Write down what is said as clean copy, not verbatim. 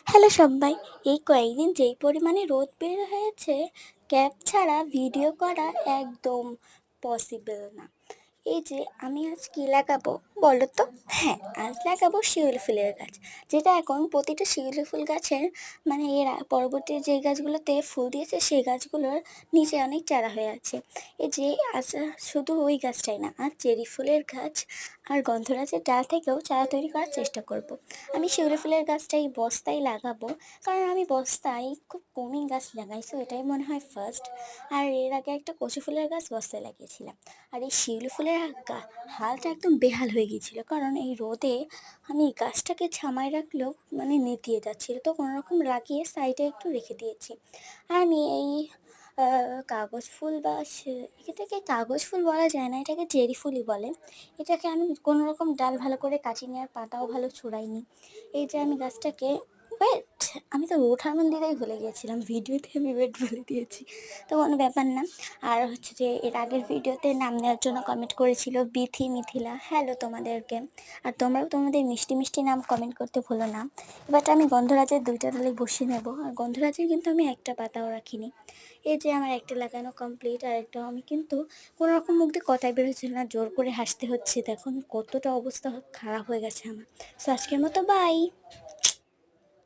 Hello সব্বাই। এই কয়েকদিন যেই পরিমাণে রোদ বের হয়েছে, ক্যাপ ছাড়া ভিডিও করা একদম পসিবল না। এই যে আমি আজ কি লাগাবো বলো তো? হ্যাঁ, আজ লাগাবো শিউলি ফুলের গাছ, যেটা এখন প্রতিটা শিউলি ফুল গাছের মানে পরবর্তী যে গাছগুলোতে ফুল দিয়েছে সেই গাছগুলোর নিচে অনেক চারা হয়ে আছে। এই যে আজ শুধু ওই গাছটাই না, আর চেরি ফুলের গাছ আর গন্ধরাজের ডাল থেকেও চারা তৈরি করার চেষ্টা করব। আমি শিউলি ফুলের গাছটাই বস্তায় লাগাবো, কারণ আমি বস্তায় খুব কমই গাছ লাগাইছি, এটাই মনে হয় ফার্স্ট। আর এর আগে একটা কচু ফুলের গাছ বস্তায় লাগিয়েছিলাম। আর এই শিউলি ফুলের হালটা একদম বেহাল হয়ে গিয়েছিল, কারণ এই রোদে আমি গাছটাকে ছামায় রাখলেও মানে নেতিয়ে যাচ্ছিল, তো কোনো রকম লাগিয়ে সাইডে একটু রেখে দিয়েছি। আর আমি এই কাগজ ফুল বা এটাকে কাগজ ফুল বলা যায় না, এটাকে চেরি ফুলই বলে। এটাকে আমি কোনো রকম ডাল ভালো করে কাটিনি, আর পাতাও ভালো ছড়াইনি। এই যে আমি গাছটাকে ওয়েট, আমি তো রোড হারমোন দিতেই ভুলে গিয়েছিলাম, ভিডিওতে আমি ওয়েট বলে দিয়েছি, তো কোনো ব্যাপার না। আর হচ্ছে যে এর আগের ভিডিওতে নাম নেওয়ার জন্য কমেন্ট করেছিল বিথি মিথিলা, হ্যালো তোমাদেরকে। আর তোমরাও তোমাদের মিষ্টি মিষ্টি নাম কমেন্ট করতে ভুলো না। এবার আমি গন্ধরাজের দুইটা ডালে বসিয়ে নেব, আর গন্ধরাজের কিন্তু আমি একটা পাতাও রাখিনি। এই যে আমার একটা লাগানো কমপ্লিট, আর একটা আমি কিন্তু কোনো রকম মুখ দিয়ে কথাই বেরোচ্ছিল না, জোর করে হাসতে হচ্ছে। দেখুন কতটা অবস্থা খারাপ হয়ে গেছে আমার। সো আজকের মতো বাই।